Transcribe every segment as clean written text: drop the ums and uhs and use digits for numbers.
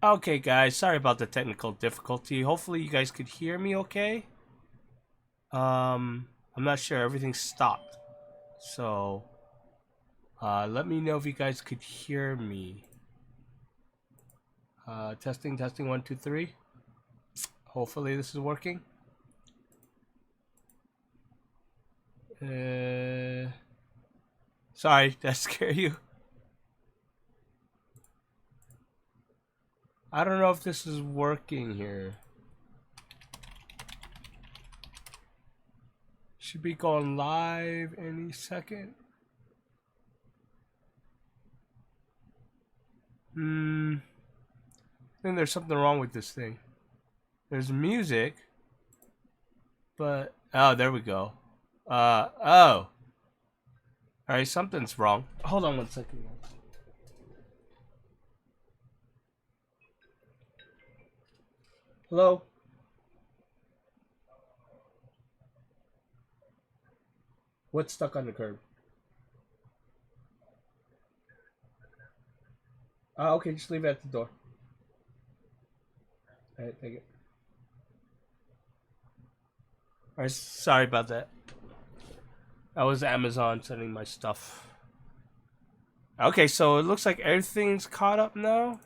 Okay, guys, sorry about the technical difficulty. Hopefully, you guys could hear me okay. I'm not sure. Everything stopped. So, let me know if you guys could hear me. Testing, testing, 1, 2, 3. Hopefully, this is working. Sorry, did I scare you? I don't know if this is working here. Should be going live any second. I think there's something wrong with this thing. There's music, but oh, there we go. Oh. Alright, something's wrong. Hold on 1 second. Hello? What's stuck on the curb? Okay, just leave it at the door. Alright, take it. Alright, sorry about that. That was Amazon sending my stuff. Okay, so it looks like everything's caught up now.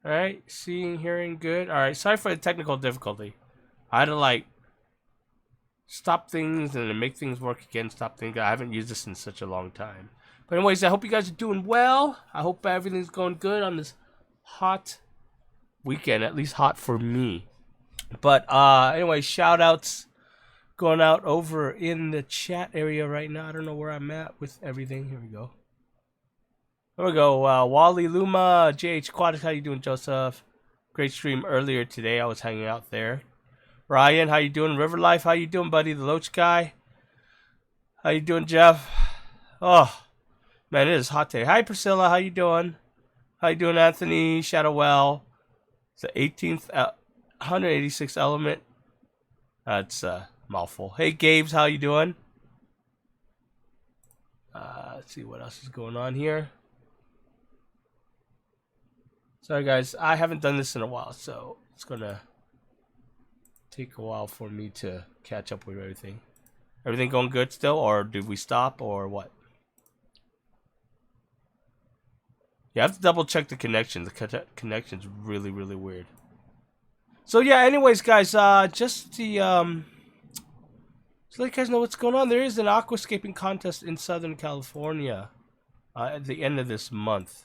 Alright, seeing, hearing, good. Alright, sorry for the technical difficulty. I had to stop things and then make things work again, stop things. I haven't used this in such a long time. But anyways, I hope you guys are doing well. I hope everything's going good on this hot weekend, at least hot for me. But anyway, shout outs going out over in the chat area right now. I don't know where I'm at with everything. Here we go. There we go. Wally Luma, JH Aquatics, how you doing, Joseph? Great stream earlier today. I was hanging out there. Ryan, how you doing? River Life, how you doing, buddy? The Loach guy. How you doing, Jeff? Oh, man, it is hot today. Hi, Priscilla, how you doing? How you doing, Anthony? Shadowwell. It's the 18th, 186th element. That's a mouthful. Hey, Gabes, how you doing? Let's see what else is going on here. Sorry, guys. I haven't done this in a while, so it's going to take a while for me to catch up with everything. Everything going good still, or did we stop, or what? You have to double check the connection. The connection's really, really weird. So yeah, anyways, guys, just the so let you guys know what's going on. There is an aquascaping contest in Southern California at the end of this month.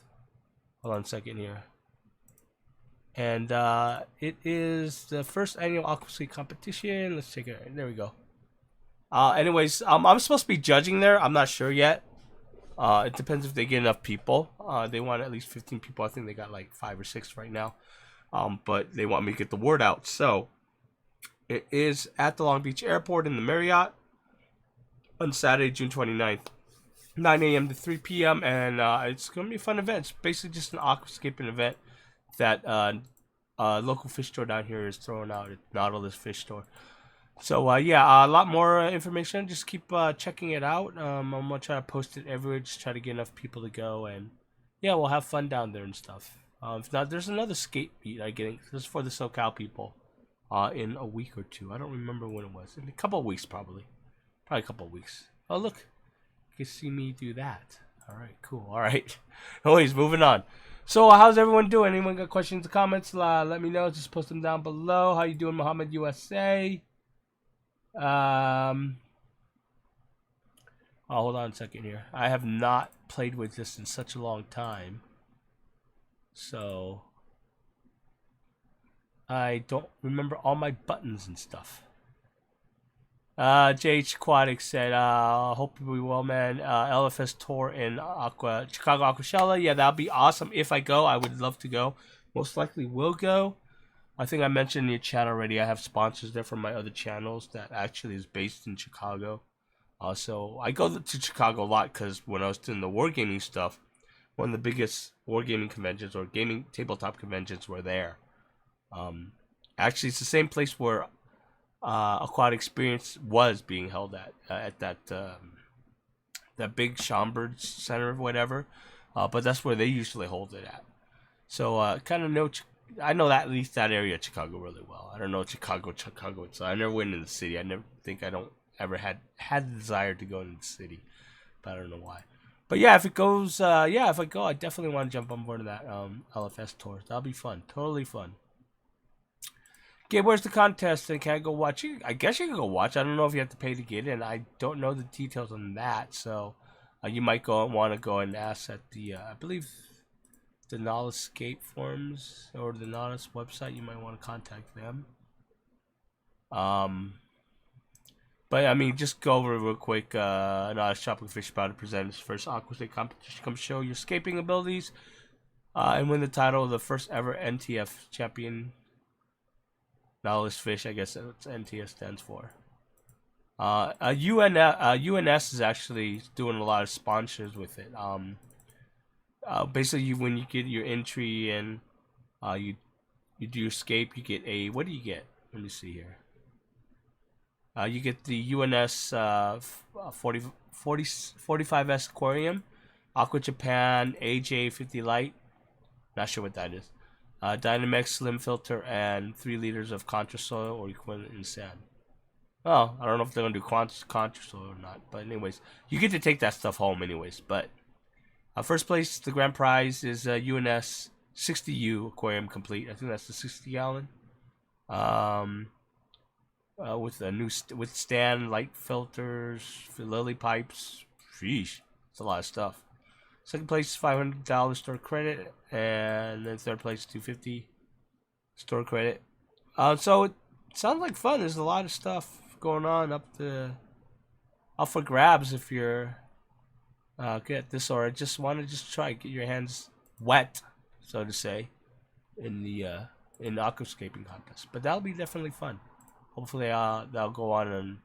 Hold on a second here. And it is the first annual aquascape competition. Let's take it. There we go. Anyways, I'm supposed to be judging there. I'm not sure yet. It depends if they get enough people. They want at least 15 people. I think they got like 5 or 6 right now. But they want me to get the word out. So it is at the Long Beach Airport in the Marriott on Saturday, June 29th, 9 a.m. to 3 p.m. And it's going to be a fun event. It's basically just an aquascaping event that local fish store down here is throwing out at Nautilus Fish Store. So yeah, a lot more information. Just keep checking it out. I'm gonna try to post it everywhere. Just try to get enough people to go, and yeah, we'll have fun down there and stuff. If not, there's another skate meet I'm getting. This is for the SoCal people. In a week or two. I don't remember when it was. In a couple of weeks, probably. Probably a couple of weeks. Oh look, you can see me do that. All right, cool. All right. Anyways, moving on. So, how's everyone doing? Anyone got questions or comments? Let me know. Just post them down below. How you doing, Muhammad USA? Oh, hold on a second here. I have not played with this in such a long time. So, I don't remember all my buttons and stuff. JH Aquatic said, hope you be well, man. LFS tour in Chicago Aquashella. Yeah, that'll be awesome. If I go, I would love to go. Most likely will go. I think I mentioned in your chat already, I have sponsors there from my other channels that actually is based in Chicago. So I go to Chicago a lot because when I was doing the wargaming stuff, one of the biggest wargaming conventions or gaming tabletop conventions were there. Actually, it's the same place where Aquatic Experience was being held at that big Schomburg Center or whatever. But that's where they usually hold it at. So kind of know. I know that at least that area of Chicago really well. I don't know Chicago, so I never went into the city. I never think I don't ever had the desire to go into the city, but I don't know why. But yeah, if it goes, yeah, if I go, I definitely want to jump on board of that LFS tour. That'll be fun, totally fun. Okay, where's the contest? And can I go watch? I guess you can go watch. I don't know if you have to pay to get in. I don't know the details on that, so you might go and want to go and ask at the, I believe, the Aquascape forums or the Nautilus website. You might want to contact them. But I mean, just go over it real quick. Nautilus Tropical Fish Spotter to present its first Aquascape competition. Come show your escaping abilities and win the title of the first ever NTF champion. Nautilus Fish, I guess that's what NTF stands for. UNS is actually doing a lot of sponsors with it. Basically, when you get your entry in, you do your escape, you get a, what do you get? Let me see here. You get the UNS 45S Aquarium, Aqua Japan AJ50 Light. Not sure what that is. Dynamex Slim Filter and 3 liters of contra soil or equivalent in sand. Oh, I don't know if they're gonna do contra soil or not. But anyways, you get to take that stuff home anyways. But first place, the grand prize is UNS 60U Aquarium Complete. I think that's the 60 gallon. With a new with stand, light filters, lily pipes. Sheesh, it's a lot of stuff. Second place, $500 store credit, and then third place, $250 store credit. So it sounds like fun. There's a lot of stuff going on up for grabs if you're good at this, or just want to try get your hands wet, so to say, in the aquascaping contest. But that'll be definitely fun. Hopefully, that'll go on, and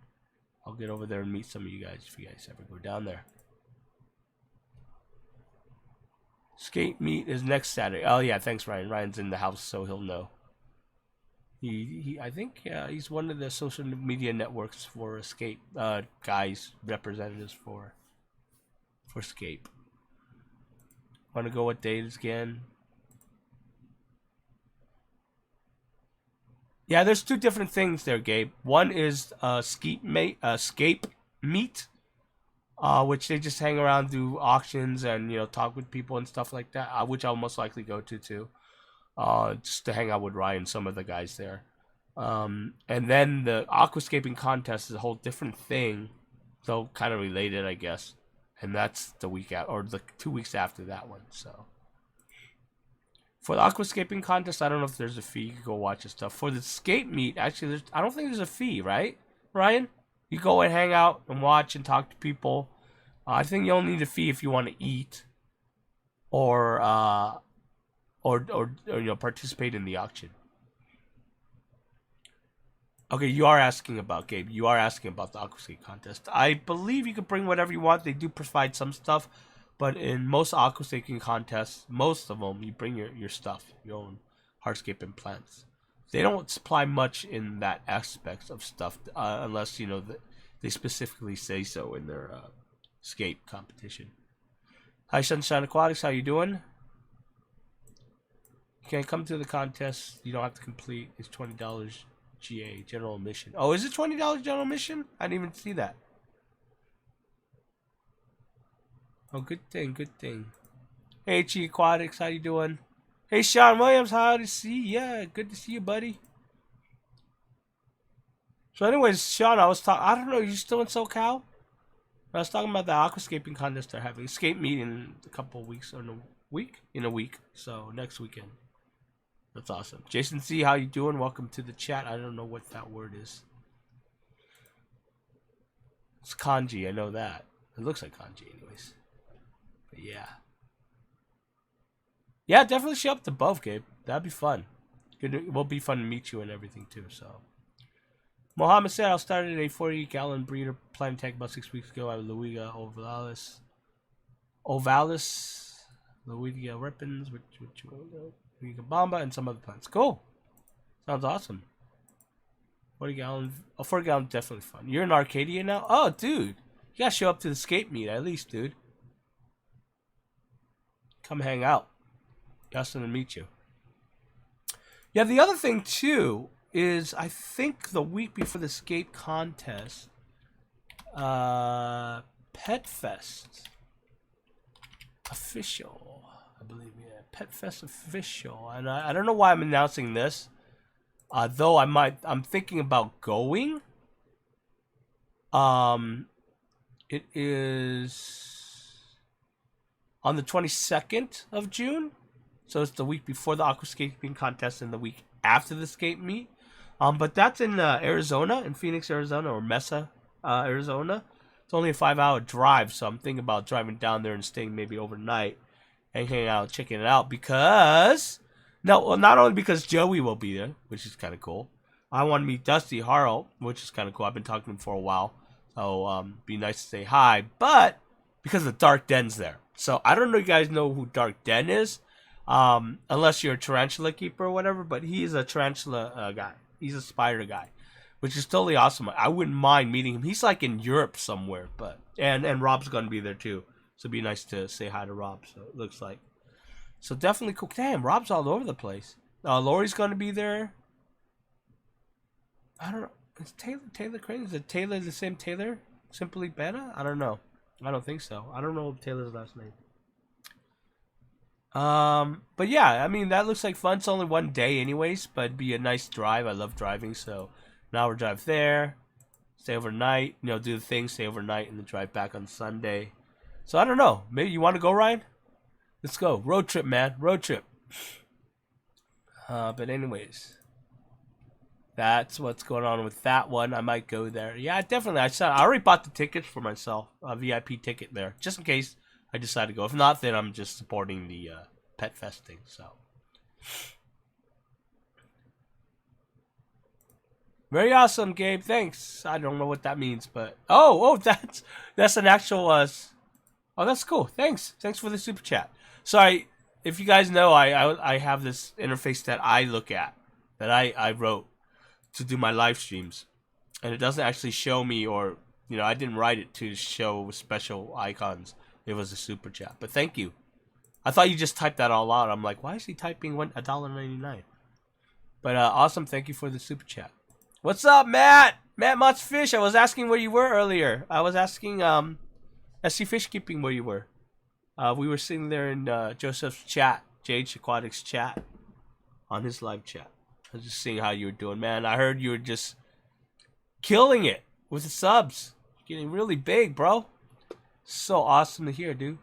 I'll get over there and meet some of you guys if you guys ever go down there. Skate meet is next Saturday. Oh yeah, thanks Ryan. Ryan's in the house, so he'll know. I think he's one of the social media networks for Escape guys, representatives for Escape. Want to go what date again? Yeah, there's 2 different things there, Gabe. One is Escape meet. Which they just hang around, do auctions, and talk with people and stuff like that. Which I'll most likely go to too, just to hang out with Ryan, some of the guys there. And then the aquascaping contest is a whole different thing, though kind of related, I guess. And that's the week out, or the 2 weeks after that one. So for the aquascaping contest, I don't know if there's a fee. You can go watch the stuff. For the skate meet, actually, I don't think there's a fee, right, Ryan? You go and hang out and watch and talk to people. I think you'll need a fee if you want to eat, or participate in the auction. Okay, you are asking about Gabe. You are asking about the Aquascape contest. I believe you can bring whatever you want. They do provide some stuff, but in most aquascaping contests, most of them, you bring your stuff, your own hardscape and plants. They don't supply much in that aspect of stuff, unless they specifically say so in their escape competition. Hi, Sunshine Aquatics, how you doing? You can come to the contest. You don't have to complete. It's $20 GA general admission. Oh, is it $20 general admission? I didn't even see that. Oh, good thing, good thing. Hey, Chi Aquatics, how you doing? Hey, Sean Williams, how to see? Yeah, good to see you, buddy. So, anyways, Sean, I was talking. I don't know. You still in SoCal? I was talking about the aquascaping contest they're having. Escape meet in a couple of weeks, or in a week. So next weekend. That's awesome. Jason C, how you doing? Welcome to the chat. I don't know what that word is. It's kanji. I know that. It looks like kanji, anyways. But yeah. Yeah, definitely show up to both, Gabe. That'd be fun. It will be fun to meet you and everything, too, so. Mohammed said, I started a 40-gallon breeder plant tank about 6 weeks ago at Luiga Ovalis, Luiga Rippins, Luiga Bamba, and some other plants. Cool. Sounds awesome. 40-gallon, a 40-gallon definitely fun. You're in Arcadia now? Oh, dude. You gotta show up to the skate meet at least, dude. Come hang out. Awesome to meet you. Yeah, the other thing too is I think the week before the skate contest, Pet Fest official, I believe, yeah, Pet Fest official, and I don't know why I'm announcing this, though I'm thinking about going. It is on the 22nd of June. So it's the week before the aquascaping contest and the week after the skate meet. But that's in Arizona, in Phoenix, Arizona, or Mesa, Arizona. It's only a 5-hour drive, so I'm thinking about driving down there and staying maybe overnight and hanging out, checking it out. Because, no, well, not only because Joey will be there, which is kind of cool. I want to meet Dusty Harrell, which is kind of cool. I've been talking to him for a while, so be nice to say hi. But because the Dark Den's there, so I don't know if you guys know who Dark Den is. Unless you're a tarantula keeper or whatever, but he's a tarantula guy. He's a spider guy, which is totally awesome. I wouldn't mind meeting him. He's like in Europe somewhere, but and Rob's gonna be there too, so it'd be nice to say hi to Rob. So it looks like, so definitely cool. Damn, Rob's all over the place. Lori's gonna be there. I don't know. Is Taylor Crane? Is it Taylor the same Taylor? Simply Beta? I don't know. I don't think so. I don't know Taylor's last name. But yeah, I mean, that looks like fun. It's only one day anyways, but it'd be a nice drive. I love driving, so an hour drive there, stay overnight, do the thing, stay overnight, and then drive back on Sunday. So I don't know. Maybe you want to go, Ryan? Let's go. Road trip, man. Road trip. But anyways, that's what's going on with that one. I might go there. Yeah, definitely. I already bought the tickets for myself, a VIP ticket there, just in case I decide to go. If not, then I'm just supporting the Pet Fest thing. So very awesome, Gabe. Thanks. I don't know what that means, but that's an actual. Oh, that's cool. Thanks for the super chat. Sorry if you guys know, I have this interface that I look at, that I wrote to do my live streams, and it doesn't actually show me, or I didn't write it to show special icons. It was a super chat, but thank you. I thought you just typed that all out. I'm like, why is he typing $1.99? But awesome, thank you for the super chat. What's up, Matt? Matt Mott's Fish. I was asking where you were earlier. I was asking SC Fish Keeping where you were. We were sitting there in Joseph's chat, JH Aquatics chat, on his live chat. I was just seeing how you were doing, man. I heard you were just killing it with the subs, getting really big, bro. So awesome to hear, dude.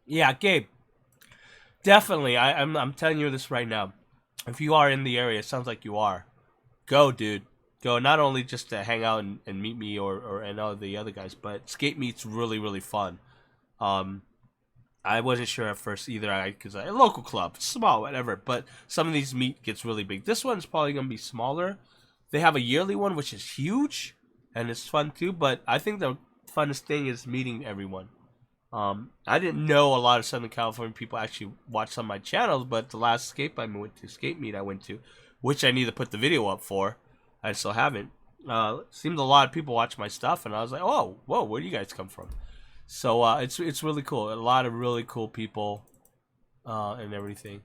Yeah, Gabe. Definitely. I'm telling you this right now. If you are in the area, it sounds like you are. Go, dude. Go. Not only just to hang out and meet me and all the other guys, but skate meet's really, really fun. I wasn't sure at first either, because a local club, small, whatever. But some of these meet gets really big. This one's probably gonna be smaller. They have a yearly one, which is huge, and it's fun too. But I think the funnest thing is meeting everyone. I didn't know a lot of Southern California people actually watch some of my channels, but the last skate meet I went to, which I need to put the video up for, I still haven't. Seemed a lot of people watch my stuff, and I was like, oh, whoa, where do you guys come from? So it's really cool. A lot of really cool people, and everything.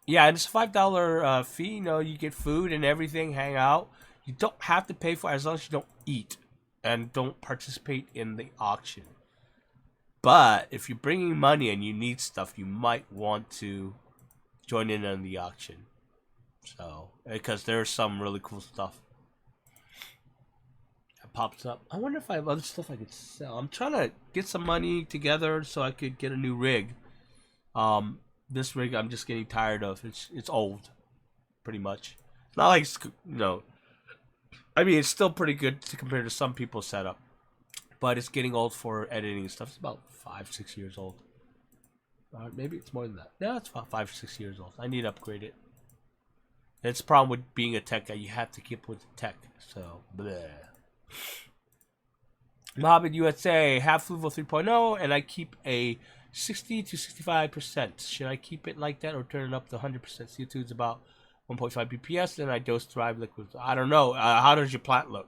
Yeah, and it's a $5 fee. You get food and everything, hang out. You don't have to pay for it as long as you don't eat and don't participate in the auction. But if you're bringing money and you need stuff, you might want to join in on the auction. So, because there's some really cool stuff that pops up. I wonder if I have other stuff I could sell. I'm trying to get some money together so I could get a new rig. This rig I'm just getting tired of. It's old, pretty much. It's not like I mean, it's still pretty good to compare to some people's setup, but it's getting old for editing and stuff. It's about 5-6 years old. Maybe it's more than that. Yeah, it's about 5-6 years old. I need to upgrade it. It's the problem with being a tech guy. You have to keep with the tech. So, bleh. Mohammed USA, half Fluval 3.0, and I keep a 60 to 65%. Should I keep it like that or turn it up to 100%? CO2 is about 1.5 BPS, then I dose Thrive liquid. I don't know. How does your plant look?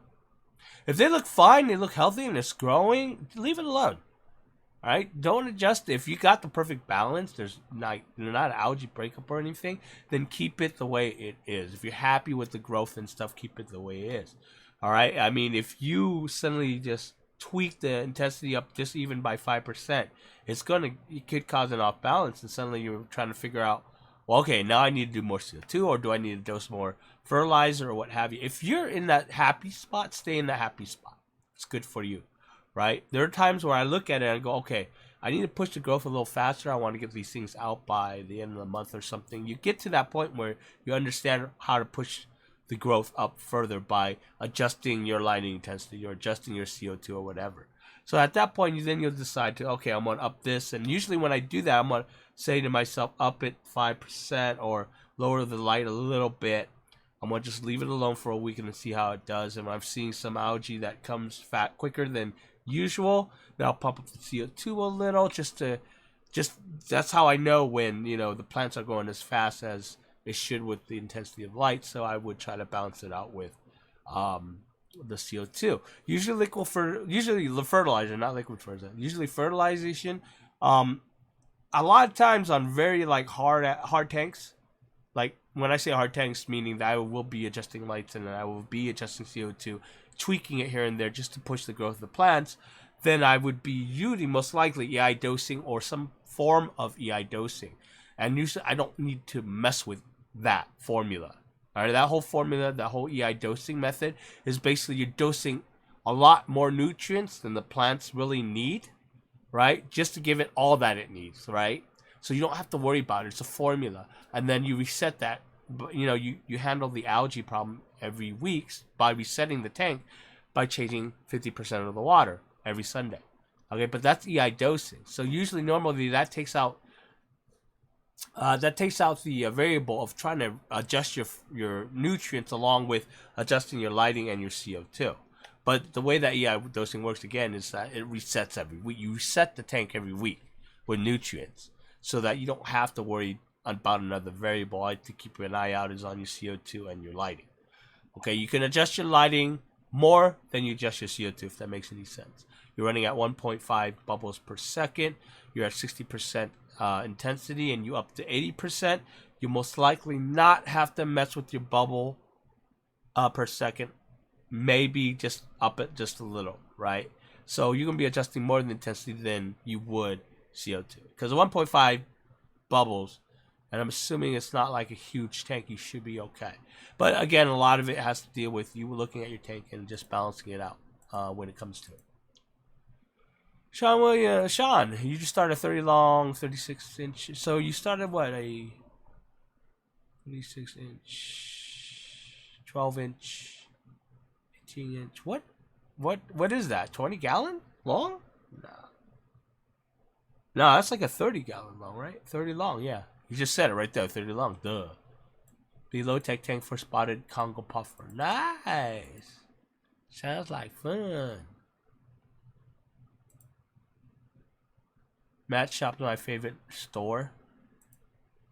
If they look fine, they look healthy, and it's growing, leave it alone. All right, don't adjust it. If you got the perfect balance, there's not algae breakup or anything, then keep it the way it is. If you're happy with the growth and stuff, keep it the way it is. All right. I mean, if you suddenly just tweak the intensity up just even by 5%, it could cause an off balance, and suddenly you're trying to figure out, well, okay, now I need to do more CO2, or do I need to dose more fertilizer, or what have you. If you're in that happy spot, stay in that happy spot. It's good for you. Right? There are times where I look at it and I go, okay, I need to push the growth a little faster. I want to get these things out by the end of the month or something. You get to that point where you understand how to push the growth up further by adjusting your lighting intensity or adjusting your CO2 or whatever. So at that point, you'll decide to, okay, I'm going to up this. And usually when I do that, I'm going to say to myself, up it 5% or lower the light a little bit. I'm going to just leave it alone for a week and see how it does. And I'm seeing some algae that comes fat quicker than usual, then I'll pump up the CO2 a little that's how I know when, the plants are going as fast as it should with the intensity of light. So I would try to balance it out with the CO2. Usually the fertilizer, not liquid fertilizer. Usually fertilization. A lot of times on very hard tanks, like when I say hard tanks, meaning that I will be adjusting lights and I will be adjusting CO2, tweaking it here and there just to push the growth of the plants, then I would be using most likely EI dosing or some form of EI dosing. And usually I don't need to mess with that formula. All right, that whole formula, that whole EI dosing method is basically you're dosing a lot more nutrients than the plants really need, right? Just to give it all that it needs, right? So you don't have to worry about it. It's a formula. And then you reset that. You handle the algae problem every week by resetting the tank by changing 50% of the water every Sunday. Okay, but that's EI dosing. So normally that takes out the variable of trying to adjust your nutrients along with adjusting your lighting and your CO2. But the way that EI dosing works again is that it resets every week. You reset the tank every week with nutrients so that you don't have to worry about another variable. To keep an eye out is on your CO2 and your lighting. Okay, you can adjust your lighting more than you adjust your CO2, if that makes any sense. You're running at 1.5 bubbles per second. You're at 60% intensity, and you up to 80%. You most likely not have to mess with your bubble per second. Maybe just up it just a little, right? So you're going to be adjusting more than intensity than you would CO2. Because 1.5 bubbles, and I'm assuming it's not like a huge tank, you should be okay. But again, a lot of it has to deal with you looking at your tank and just balancing it out when it comes to it. Sean, you just started 30 long, 36 inch. So you started what, a 36 inch, 12 inch, 18 inch. What is that? 20 gallon long? No, that's like a 30 gallon long, right? 30 long, yeah. You just said it right there, 30 long. Duh. Be low tech tank for spotted Congo puffer. Nice. Sounds like fun. Matt Shop's my favorite store.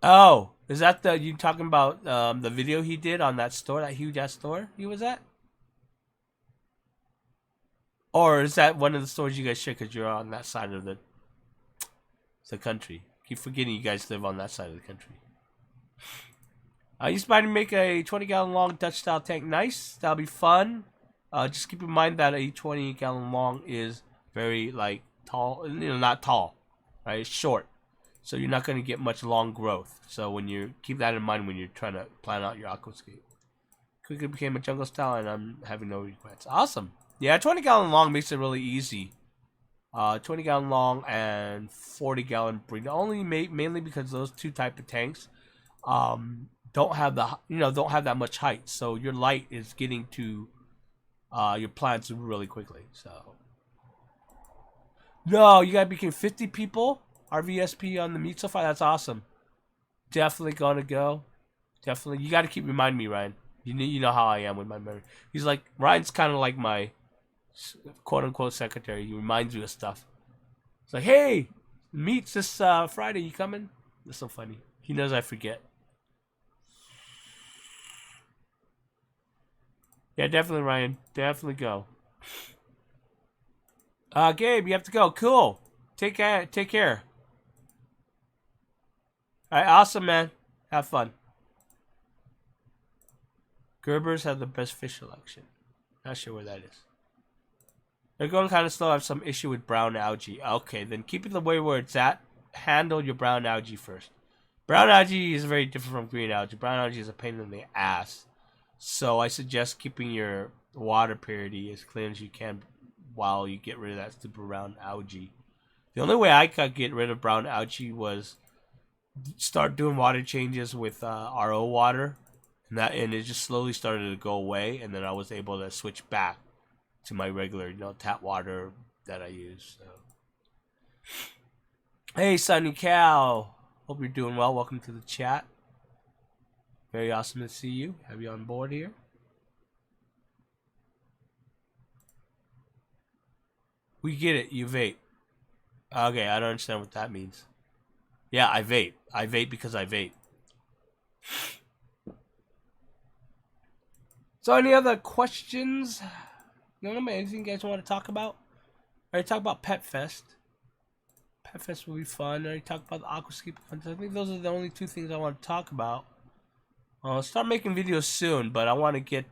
Oh, is that you talking about the video he did on that store, that huge ass store he was at? Or is that one of the stores you guys share because you're on that side of the country? Keep forgetting you guys live on that side of the country. He's about to make a 20 gallon long Dutch style tank. Nice. That'll be fun. Just keep in mind that a 20 gallon long is very tall, not tall, right? It's short. So you're not going to get much long growth. So when you keep that in mind when you're trying to plan out your aquascape. Quickly became a jungle style and I'm having no regrets. Awesome. Yeah, 20 gallon long makes it really easy. 20 gallon long and 40 gallon breed. Only mainly because those two type of tanks don't have that much height. So your light is getting to your plants really quickly. So no, you gotta become 50 people. RVSP on the meet so far. That's awesome. Definitely gonna go. Definitely. You gotta keep reminding me, Ryan. You know how I am with my memory. He's like, Ryan's kind of like my quote unquote secretary. He reminds me of stuff. It's like, hey, meets this Friday. You coming? That's so funny. He knows I forget. Yeah, definitely, Ryan. Definitely go. Gabe, you have to go. Cool. Take care. Take care. All right, awesome, man. Have fun. Gerbers have the best fish selection. Not sure where that is. They're going kind of slow. I have some issue with brown algae. Okay, then keep it the way where it's at. Handle your brown algae first. Brown algae is very different from green algae. Brown algae is a pain in the ass. So I suggest keeping your water purity as clean as you can while you get rid of that stupid brown algae. The only way I could get rid of brown algae was start doing water changes with RO water. And it just slowly started to go away. And then I was able to switch back to my regular, tap water that I use. So. Hey, Sunny Cal. Hope you're doing well. Welcome to the chat. Very awesome to see you. Have you on board here? We get it. You vape. Okay, I don't understand what that means. Yeah, I vape. I vape because I vape. So, any other questions? Anything you guys want to talk about? I already talked about Pet Fest. Pet Fest will be fun. I already talked about the Aquascape content. I think those are the only two things I want to talk about. I'll start making videos soon, but I want to get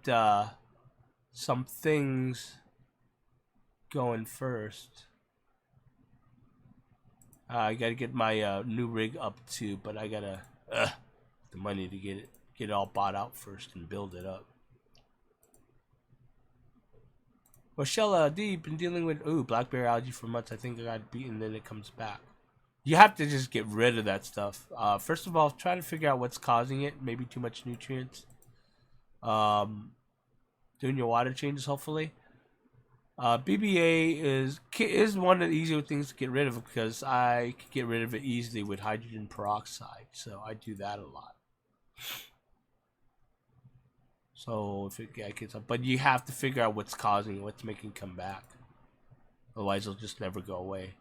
some things going first. I gotta get my new rig up too, but I gotta the money to get it all bought out first and build it up. Rochelle D, been dealing with blackberry algae for months. I think I got beaten, then it comes back. You have to just get rid of that stuff. First of all, try to figure out what's causing it. Maybe too much nutrients. Doing your water changes, hopefully. BBA is one of the easier things to get rid of because I could get rid of it easily with hydrogen peroxide. So I do that a lot. So if it gets up, but you have to figure out what's causing it, what's making it come back. Otherwise, it'll just never go away.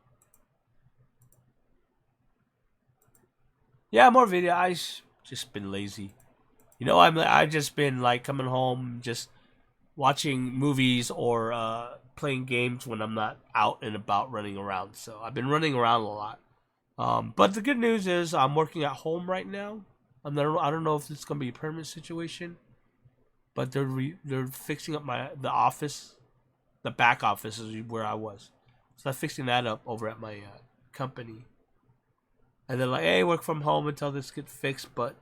Yeah, more video. I just been lazy. I've just been like coming home, just watching movies or playing games when I'm not out and about running around. So I've been running around a lot. But the good news is I'm working at home right now. I don't know if it's gonna be a permanent situation. But they're fixing up the office, the back office is where I was. So they're fixing that up over at my company. And they're like, hey, work from home until this gets fixed. But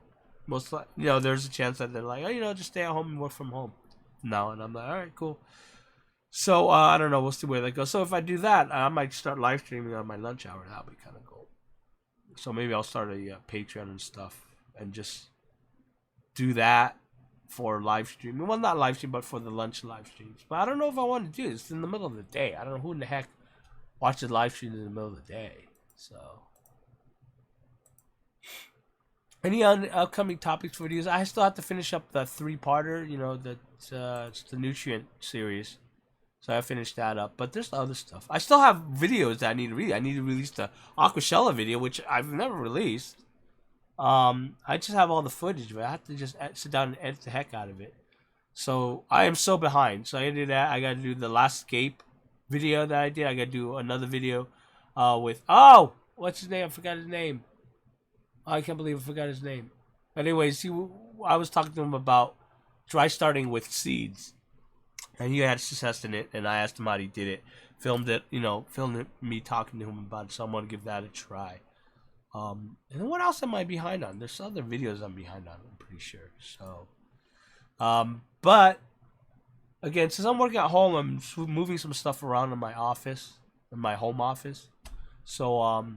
most there's a chance that they're like, oh, just stay at home and work from home now. And I'm like, all right, cool. So I don't know. We'll see where that goes. So if I do that, I might start live streaming on my lunch hour. That'll be kind of cool. So maybe I'll start a Patreon and stuff and just do that. For live stream, well, not live stream, but for the lunch live streams. But I don't know if I want to do this in the middle of the day. I don't know who in the heck watches live streams in the middle of the day. So, any upcoming topics for videos? I still have to finish up the 3-parter. It's the nutrient series. So I finished that up. But there's other stuff. I still have videos that I need to read. I need to release the Aquashella video, which I've never released. I just have all the footage, but I have to just sit down and edit the heck out of it. So I am so behind. So I gotta do that. I gotta do the last escape video that I did. I gotta do another video with what's his name? I forgot his name. I can't believe I forgot his name. But anyways, I was talking to him about dry starting with seeds, and he had success in it. And I asked him how he did it. Filmed me talking to him about it. So I'm gonna give that a try. And then what else am I behind on? There's other videos I'm behind on, I'm pretty sure. So, but again, since I'm working at home, I'm moving some stuff around in my office, in my home office. So,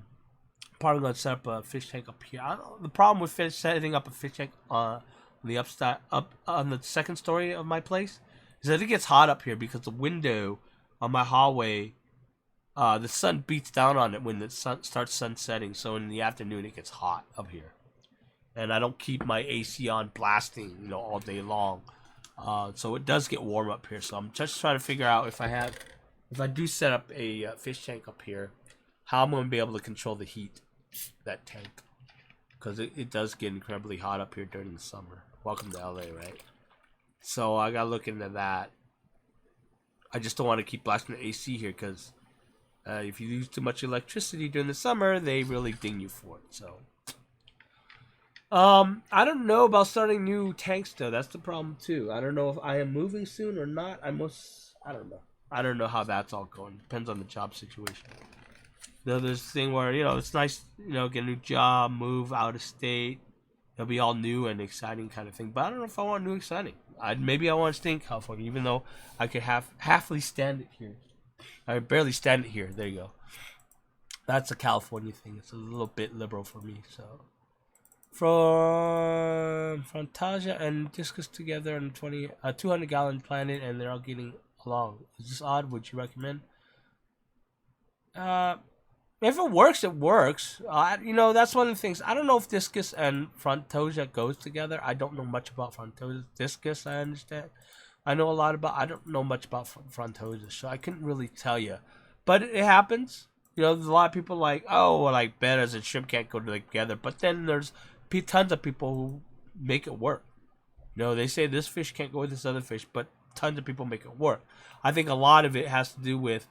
probably gonna set up a fish tank up here. The problem with setting up a fish tank up on the second story of my place is that it gets hot up here because the window on my hallway. The sun beats down on it when the sun starts sunsetting, so in the afternoon it gets hot up here. And I don't keep my AC on blasting, all day long. So it does get warm up here. So I'm just trying to figure out if I do set up a fish tank up here, how I'm going to be able to control the heat, that tank. Because it does get incredibly hot up here during the summer. Welcome to LA, right? So I got to look into that. I just don't want to keep blasting the AC here because if you use too much electricity during the summer, they really ding you for it. So, I don't know about starting new tanks though. That's the problem too. I don't know if I am moving soon or not. I don't know. I don't know how that's all going. Depends on the job situation. There's this thing where it's nice, get a new job, move out of state. It'll be all new and exciting kind of thing. But I don't know if I want new exciting. Maybe I want to stay in California, even though I could halfly stand it here. I barely stand it here. There you go. That's a California thing. It's a little bit liberal for me. So, from Fantasia and Discus together on 200-gallon planet, and they're all getting along. Is this odd? Would you recommend? If it works, it works. That's one of the things. I don't know if Discus and Frontosia goes together. I don't know much about Frontosia. Discus, I understand. I know a lot about. I don't know much about Frontosia, so I couldn't really tell you. But it happens. There's a lot of people like, bettas and shrimp can't go together. But then there's tons of people who make it work. They say this fish can't go with this other fish, but tons of people make it work. I think a lot of it has to do with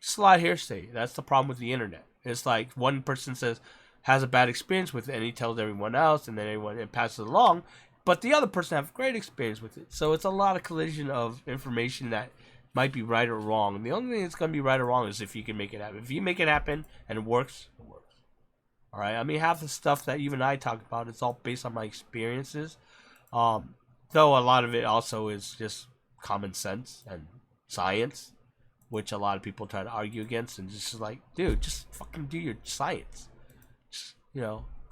just a lot of hearsay. That's the problem with the internet. It's like one person has a bad experience with it, and he tells everyone else, and then everyone passes it along. But the other person have great experience with it. So it's a lot of collision of information that might be right or wrong. And the only thing that's going to be right or wrong is if you can make it happen. If you make it happen and it works, it works. All right. I mean, half the stuff that even I talk about, it's all based on my experiences. Though a lot of it also is just common sense and science, which a lot of people try to argue against. And just like, dude, just fucking do your science. Just,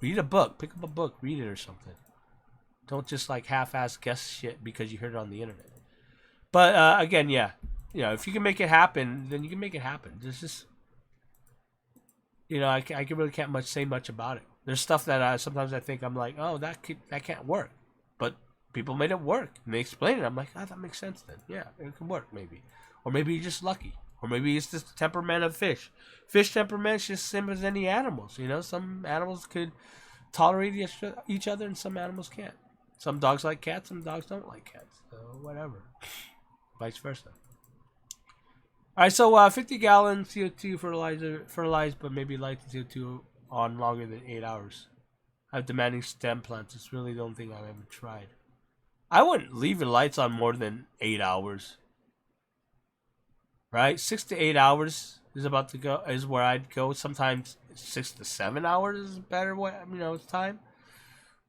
read a book, pick up a book, read it or something. Don't just like half-ass guess shit because you heard it on the internet. But again, yeah, if you can make it happen, then you can make it happen. There's just, I really can't say much about it. There's stuff that sometimes I think I'm like, oh, that can't work, but people made it work and they explain it. I'm like, oh, that makes sense then. Yeah, it can work maybe, or maybe you're just lucky, or maybe it's just the temperament of fish. Fish temperament's just same as any animals. Some animals could tolerate each other, and some animals can't. Some dogs like cats, some dogs don't like cats. So whatever. Vice versa. Alright, so 50 gallon CO2 fertilized, but maybe light CO2 on longer than 8 hours. I have demanding stem plants. It's really the only thing I've ever tried. I wouldn't leave the lights on more than 8 hours. Right? 6 to 8 hours is where I'd go. Sometimes 6 to 7 hours is better. It's time.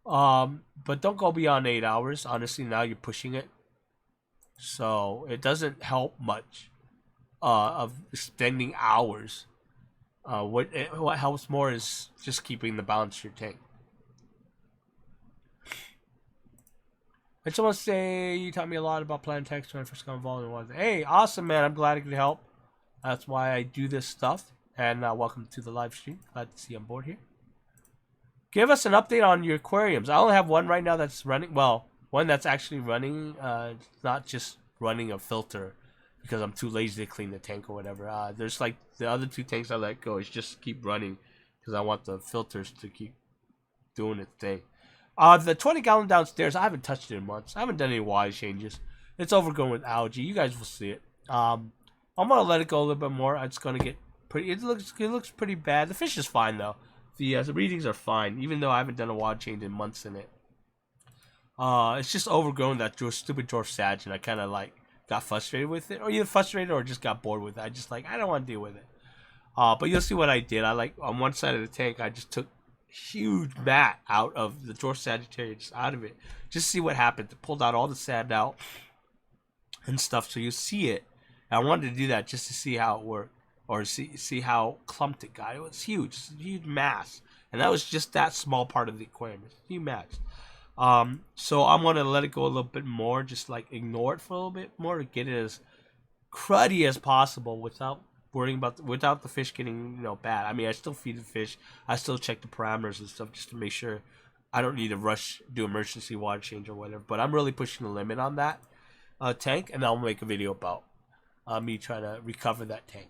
But don't go beyond 8 hours. Honestly, now you're pushing it. So it doesn't help much of extending hours. What helps more is just keeping the balance to your tank. I just want to say you taught me a lot about plant text when I first got involved in one. Hey, awesome, man. I'm glad I could help. That's why I do this stuff. And welcome to the live stream. Glad to see you on board here. Give us an update on your aquariums. I only have one right now that's running. Well, one that's actually running. Not just running a filter because I'm too lazy to clean the tank or whatever. There's like the other two tanks I let go. It's just keep running because I want the filters to keep doing its thing. The 20-gallon downstairs, I haven't touched it in months. I haven't done any water changes. It's overgrown with algae. You guys will see it. I'm gonna let it go a little bit more. It's gonna get pretty. It looks pretty bad. The fish is fine though. The readings are fine, even though I haven't done a water change in months in it. It's just overgrown that stupid dwarf sage, and I kind of like got frustrated with it, or either frustrated or just got bored with it. I don't want to deal with it. But you'll see what I did. On one side of the tank, I just took huge mat out of the dwarf Sagittarius, just out of it, just to see what happened. It pulled out all the sand out and stuff, so you see it. And I wanted to do that just to see how it worked. Or see how clumped it got. It was huge. It's a huge mass. And that was just that small part of the aquarium. It's a huge mass. So I'm going to let it go a little bit more. Just like ignore it for a little bit more to get it as cruddy as possible without worrying about without the fish getting bad. I mean, I still feed the fish. I still check the parameters and stuff just to make sure I don't need to rush, do emergency water change or whatever. But I'm really pushing the limit on that tank. And I'll make a video about me trying to recover that tank.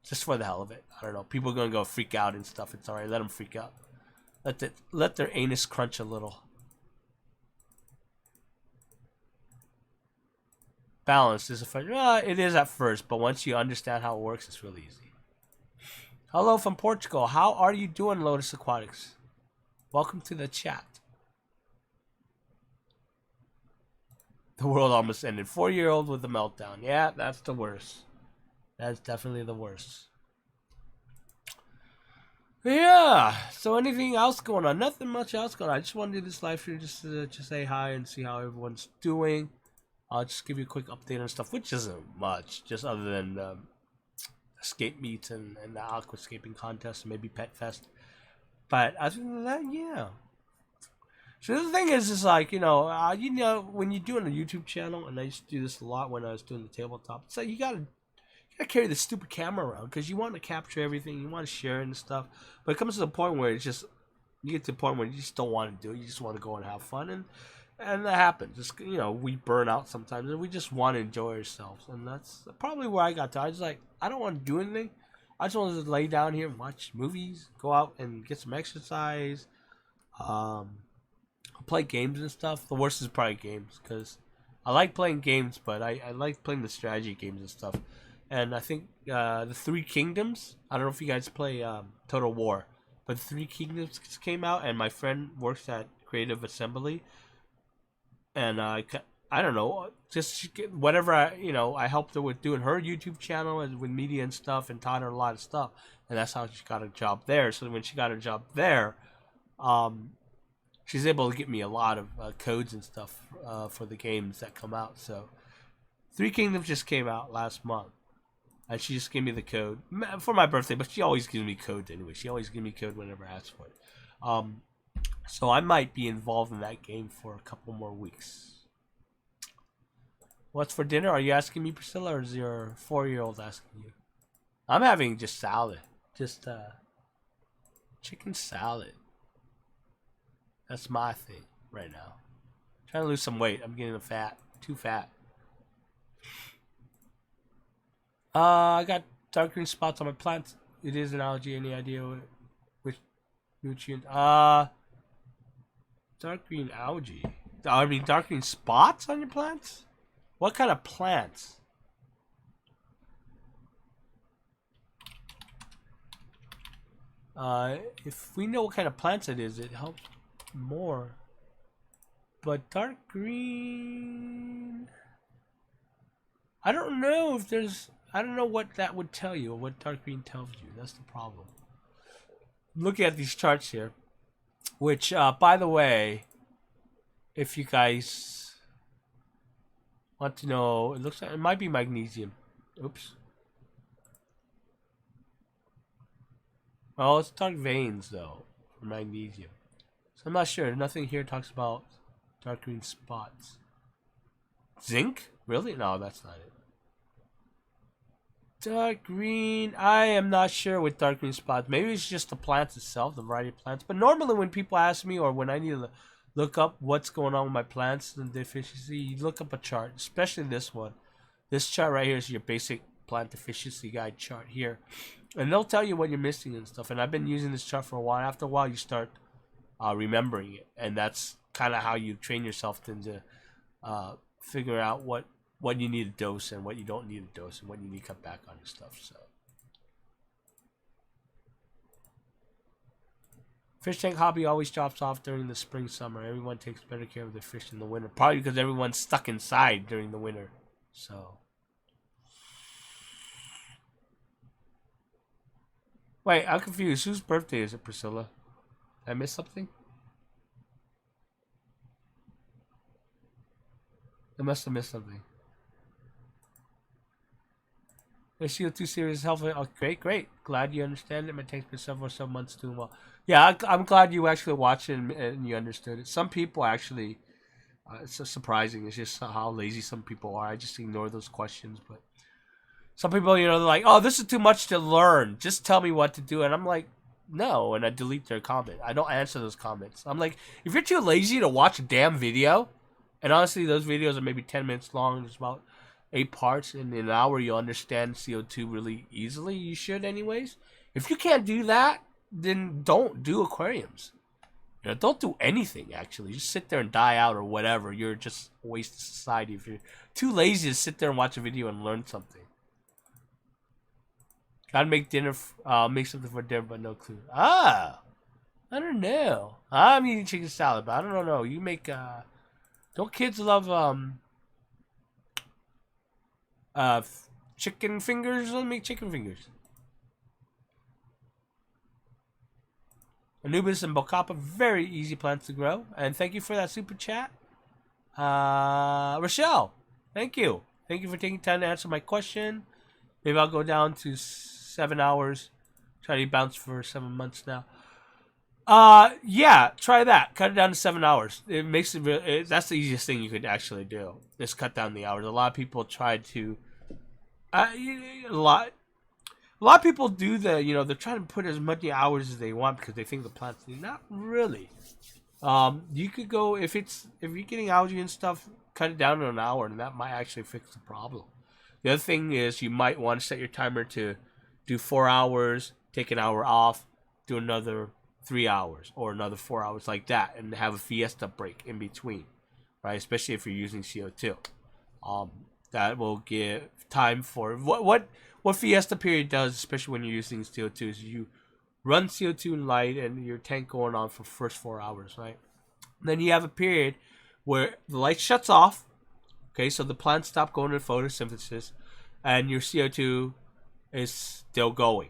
Just for the hell of it. I don't know. People are going to go freak out and stuff. It's alright. Let them freak out. Let their anus crunch a little. Balance is a first. It is at first, but once you understand how it works, it's really easy. Hello from Portugal. How are you doing, Lotus Aquatics? Welcome to the chat. The world almost ended. 4-year-old with a meltdown. Yeah, that's the worst. That's definitely the worst. Yeah. So anything else going on? Nothing much else going on. I just wanted to do this live stream just to say hi and see how everyone's doing. I'll just give you a quick update on stuff, which isn't much, just other than escape meets and the aquascaping contest and maybe Pet Fest. But other than that, yeah. So the thing is like, you know, when you're doing a YouTube channel, and I used to do this a lot when I was doing the tabletop, it's like you gotta carry the stupid camera around because you want to capture everything, you want to share it and stuff. But it comes to the point where it's just, you get to the point where you just don't want to do it. You just want to go and have fun, and that happens. Just, you know, we burn out sometimes, and we just want to enjoy ourselves, and that's probably where I got to. I was like, I don't want to do anything. I just want to lay down here and watch movies, go out and get some exercise, play games and stuff. The worst is probably games, because I like playing games, but I like playing the strategy games and stuff. And I think the Three Kingdoms, I don't know if you guys play Total War, but the Three Kingdoms came out, and my friend works at Creative Assembly, and I don't know, just whatever I helped her with doing her YouTube channel and with media and stuff, and taught her a lot of stuff, and that's how she got a job there. So when she got a job there, she's able to get me a lot of codes and stuff for the games that come out. So Three Kingdoms just came out last month, and she just gave me the code for my birthday, but she always gives me codes anyway. She always gives me code whenever I ask for it. So I might be involved in that game for a couple more weeks. What's for dinner? Are you asking me, Priscilla, or is your 4-year-old asking you? I'm having just salad. Just chicken salad. That's my thing right now. I'm trying to lose some weight. I'm getting too fat. I got dark green spots on my plants. It is an algae. Any idea which nutrient? Dark green algae. I mean, dark green spots on your plants? What kind of plants? If we know what kind of plants it is, it helps more. But dark green, I don't know if there's, I don't know what that would tell you, or what dark green tells you. That's the problem. Looking at these charts here, which, by the way, if you guys want to know, it looks like it might be magnesium. Oops. Oh, it's dark veins though for magnesium. So I'm not sure. Nothing here talks about dark green spots. Zinc? Really? No, that's not it. Dark green. I am not sure with dark green spots. Maybe it's just the plants itself, the variety of plants. But normally when people ask me, or when I need to look up what's going on with my plants and deficiency, you look up a chart, especially this one. This chart right here is your basic plant deficiency guide chart here. And they'll tell you what you're missing and stuff. And I've been using this chart for a while. After a while, you start remembering it. And that's kind of how you train yourself to figure out what you need to dose and what you don't need to dose and what you need to cut back on and stuff. So, fish tank hobby always drops off during the spring, summer. Everyone takes better care of their fish in the winter. Probably because everyone's stuck inside during the winter. So, wait, I'm confused. Whose birthday is it, Priscilla? Did I miss something? I must have missed something. The CO2 series is helpful. Oh, great. Glad you understand it. It takes me several months doing well. Yeah, I'm glad you actually watched it and you understood it. Some people actually, it's so surprising. It's just how lazy some people are. I just ignore those questions. But some people, they're like, oh, this is too much to learn. Just tell me what to do. And I'm like, no. And I delete their comment. I don't answer those comments. I'm like, if you're too lazy to watch a damn video, and honestly, those videos are maybe 10 minutes long. There's about 8 parts. In an hour, you'll understand CO2 really easily. You should anyways. If you can't do that, then don't do aquariums. You know, don't do anything, actually. Just sit there and die out or whatever. You're just a waste of society if you're too lazy to sit there and watch a video and learn something. Gotta make dinner, make something for dinner, but no clue. Ah! I don't know. I'm eating chicken salad, but I don't know. You make, don't kids love, chicken fingers? Let me make chicken fingers. Anubis and Bocapa, very easy plants to grow. And thank you for that super chat. Rochelle, thank you. Thank you for taking time to answer my question. Maybe I'll go down to 7 hours. Try to bounce for 7 months now. Yeah, try that. Cut it down to 7 hours. It makes it that's the easiest thing you could actually do. Just cut down the hours. A lot of people try to, a lot of people do they're trying to put as many hours as they want because they think the plants need. Not really. You could go if you're getting algae and stuff, cut it down to an hour, and that might actually fix the problem. The other thing is you might want to set your timer to do 4 hours, take an hour off, do another 3 hours or another 4 hours like that, and have a fiesta break in between, right? Especially if you're using CO2. That will give time for what fiesta period does, especially when you're using CO2, is you run CO2 in light and your tank going on for first 4 hours, right? And then you have a period where the light shuts off. Okay, so the plants stop going to photosynthesis, and your CO2 is still going.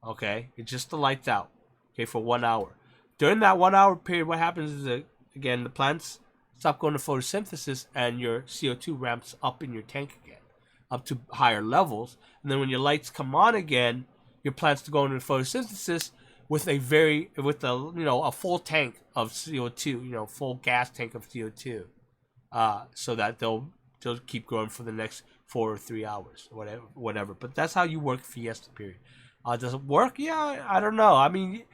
Okay, it's just the lights out. Okay, for 1 hour. During that 1 hour period, what happens is that, again, the plants stop going to photosynthesis, and your CO2 ramps up in your tank again, up to higher levels. And then when your lights come on again, your plants go into photosynthesis with a full tank of CO2, full gas tank of CO2. So that they'll keep growing for the next 4 or 3 hours, whatever. But that's how you work fiesta period. Does it work? Yeah, I don't know. I mean,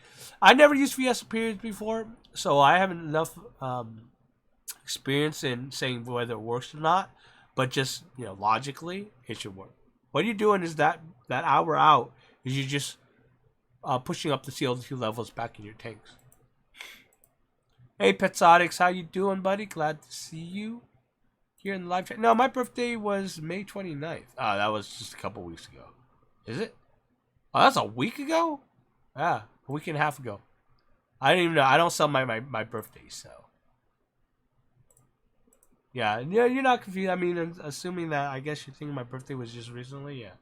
I never used fiesta periods before, so I haven't enough experience in saying whether it works or not. But just logically, it should work. What you're doing is that hour out is you just pushing up the CO2 levels back in your tanks. Hey, Petsotics, how you doing, buddy? Glad to see you here in the live chat. No, my birthday was May 29th. Oh, that was just a couple weeks ago. Is it? Oh, that's a week ago? Yeah, a week and a half ago. I didn't even know. I don't celebrate my birthday, so. Yeah, you're not confused. I mean, assuming that, I guess you're thinking my birthday was just recently, yeah.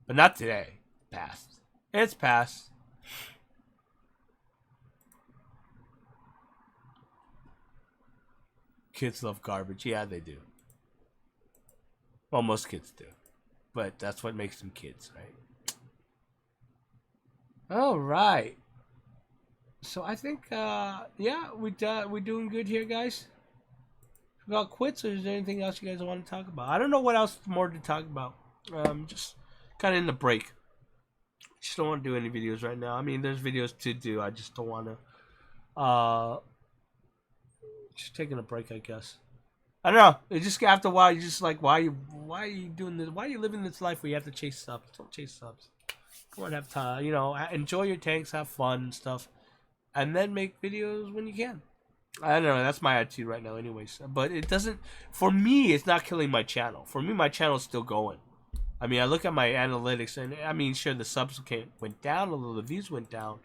But not today. Past. It's past. Kids love garbage. Yeah, they do. Well, most kids do. But that's what makes them kids, right? All right. So I think, yeah, we're doing good here, guys. We got quits, or is there anything else you guys want to talk about? I don't know what else more to talk about. Just kind of in the break. Just don't want to do any videos right now. I mean, there's videos to do. I just don't want to. Just taking a break, I guess. I don't know. It just after a while, you're just like, why are you doing this? Why are you living this life where you have to chase subs? Don't chase subs. Go and have time. Enjoy your tanks, have fun and stuff, and then make videos when you can. I don't know. That's my attitude right now, anyways. But it doesn't. For me, it's not killing my channel. For me, my channel is still going. I mean, I look at my analytics, and I mean, sure, the subs went down a little, the views went down,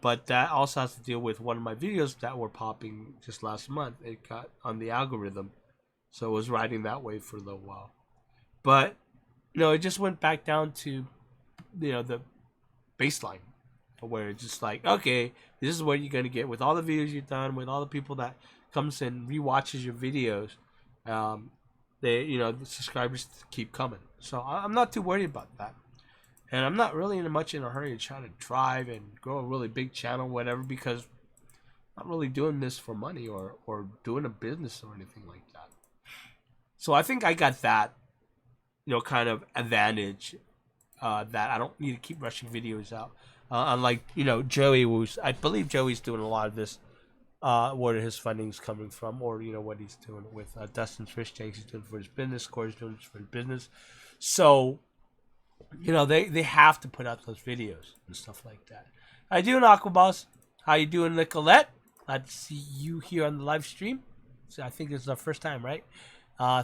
but that also has to deal with one of my videos that were popping just last month. It got on the algorithm, so it was riding that way for a little while. But it just went back down to the baseline, where it's just like, okay, this is what you're gonna get with all the videos you've done, with all the people that comes and rewatches your videos. The subscribers keep coming, so I'm not too worried about that, and I'm not really much in a hurry to try to drive and grow a really big channel, whatever, because I'm not really doing this for money or doing a business or anything like that. So I think I got that, kind of advantage, that I don't need to keep rushing videos out. Unlike, Joey, I believe Joey's doing a lot of this, where his funding's coming from, or, what he's doing with Dustin's Fish Tanks. He's doing it for his business, Corey's doing it for his business. So, they have to put out those videos and stuff like that. I do an Aquaboss. How you doing, Nicolette? Glad to see you here on the live stream. So I think this is our first time, right?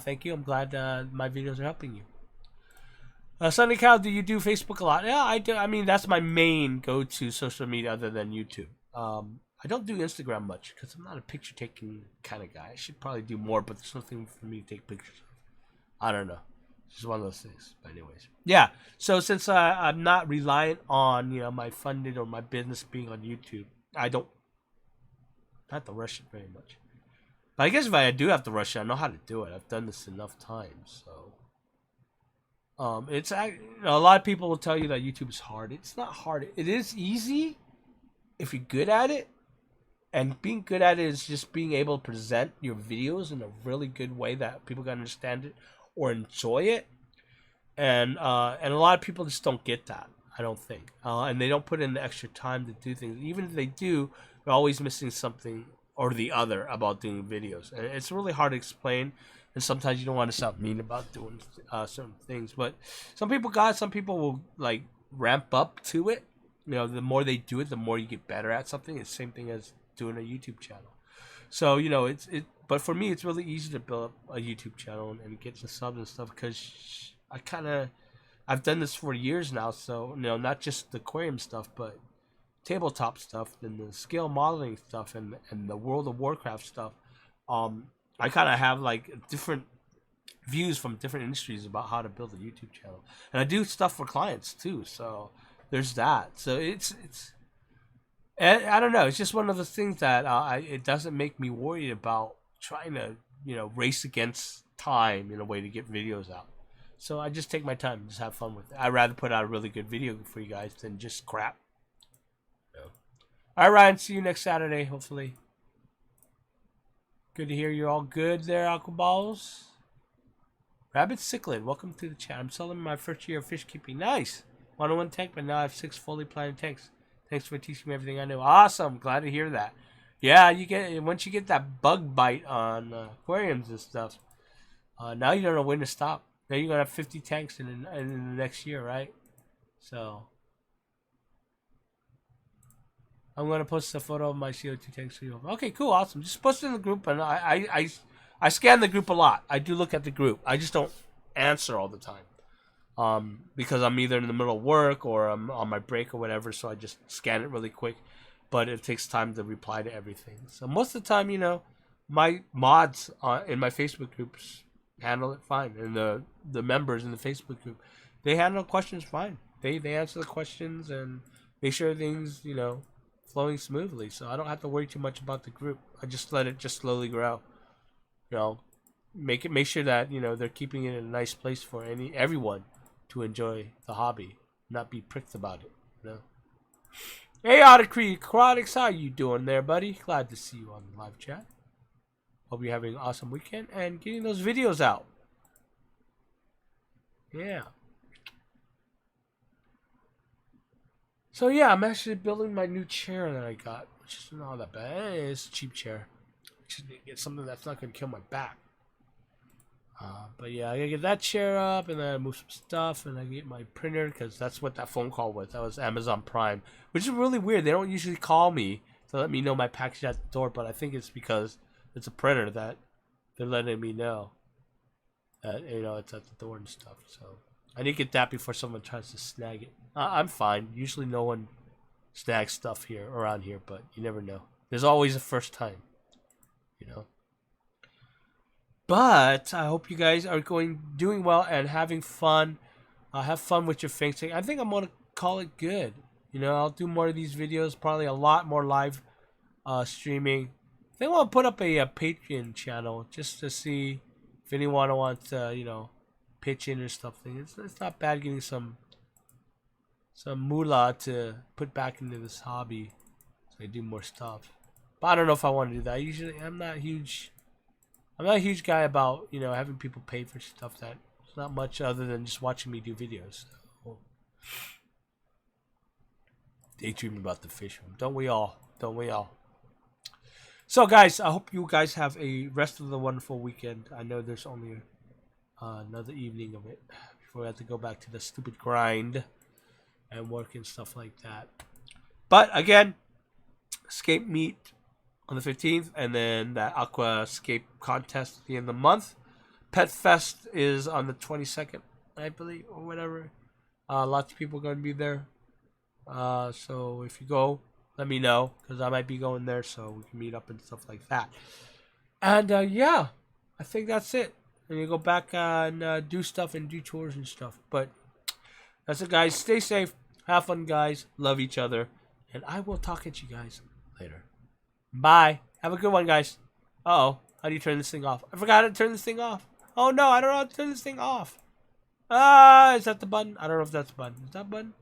Thank you. I'm glad my videos are helping you. Sunny Cow, do you do Facebook a lot? Yeah, I do. I mean, that's my main go-to social media other than YouTube. I don't do Instagram much because I'm not a picture-taking kind of guy. I should probably do more, but there's nothing for me to take pictures of. I don't know. It's just one of those things. But anyways, yeah. So since I'm not reliant on my funded or my business being on YouTube, I don't have to rush it very much. But I guess if I do have to rush it, I know how to do it. I've done this enough times, so. It's a lot of people will tell you that YouTube is hard. It's not hard. It is easy if you're good at it, and being good at it is just being able to present your videos in a really good way that people can understand it or enjoy it. And a lot of people just don't get that. I don't think, and they don't put in the extra time to do things. Even if they do, they're always missing something or the other about doing videos, and it's really hard to explain. And sometimes you don't want to sound mean about doing certain things, but some people will like ramp up to it. The more they do it, the more you get better at something. It's the same thing as doing a YouTube channel. So but for me, it's really easy to build up a YouTube channel and get the subs and stuff because I've done this for years now. So not just the aquarium stuff, but tabletop stuff and the scale modeling stuff and the World of Warcraft stuff. I kind of have like different views from different industries about how to build a YouTube channel, and I do stuff for clients too. So there's that. So it's I don't know. It's just one of the things that it doesn't make me worried about trying to race against time in a way to get videos out. So I just take my time and just have fun with it. I'd rather put out a really good video for you guys than just crap. Yeah. All right, Ryan. See you next Saturday, hopefully. Good to hear you're all good there, Aquaballs. Rabbit Cichlid, welcome to the chat. I'm selling my first year of fish keeping. Nice. 101 tank, but now I have 6 fully planted tanks. Thanks for teaching me everything I know. Awesome. Glad to hear that. Yeah, once you get that bug bite on aquariums and stuff, now you don't know when to stop. Now you're going to have 50 tanks in the next year, right? So I'm going to post a photo of my CO2 tanks for you. Okay, cool, awesome. Just post it in the group, and I scan the group a lot. I do look at the group. I just don't answer all the time because I'm either in the middle of work or I'm on my break or whatever, so I just scan it really quick. But it takes time to reply to everything. So most of the time, my mods in my Facebook groups handle it fine. And the members in the Facebook group, they handle questions fine. They answer the questions and make sure things, flowing smoothly, so I don't have to worry too much about the group. I just let it just slowly grow. Make sure that they're keeping it in a nice place for everyone to enjoy the hobby, not be pricked about it. Hey, Aquatics, how you doing there, buddy? Glad to see you on the live chat. Hope you're having an awesome weekend and getting those videos out. Yeah. So yeah, I'm actually building my new chair that I got, which is not that bad. It's a cheap chair. I just need to get something that's not going to kill my back. But yeah, I gotta get that chair up, and then I move some stuff, and I get my printer, because that's what that phone call was. That was Amazon Prime, which is really weird. They don't usually call me to let me know my package at the door, but I think it's because it's a printer that they're letting me know that it's at the door and stuff. So I need to get that before someone tries to snag it. I'm fine. Usually no one snags stuff around here, but you never know. There's always a first time, But I hope you guys are doing well and having fun. Have fun with your fixing. I think I'm gonna call it good. I'll do more of these videos. Probably a lot more live streaming. I think I'll put up a Patreon channel just to see if anyone wants to pitch in or stuff. It's not bad getting some moolah to put back into this hobby so I do more stuff. But I don't know if I want to do that. I'm not a huge guy about having people pay for stuff that it's not much other than just watching me do videos. So, daydreaming about the fish room. Don't we all? So guys, I hope you guys have a rest of the wonderful weekend. I know there's only another evening of it before we have to go back to the stupid grind and work and stuff like that. But again, Escape meet on the 15th, and then that Aquascape contest at the end of the month. Pet Fest is on the 22nd, I believe, or whatever. Lots of people are going to be there. So if you go, let me know, because I might be going there, so we can meet up and stuff like that. And yeah, I think that's it. And you go back and do stuff and do tours and stuff. But that's it, guys. Stay safe. Have fun, guys. Love each other. And I will talk at you guys later. Bye. Have a good one, guys. Uh-oh. How do you turn this thing off? I forgot to turn this thing off. Oh, no. I don't know how to turn this thing off. Is that the button? I don't know if that's the button. Is that the button?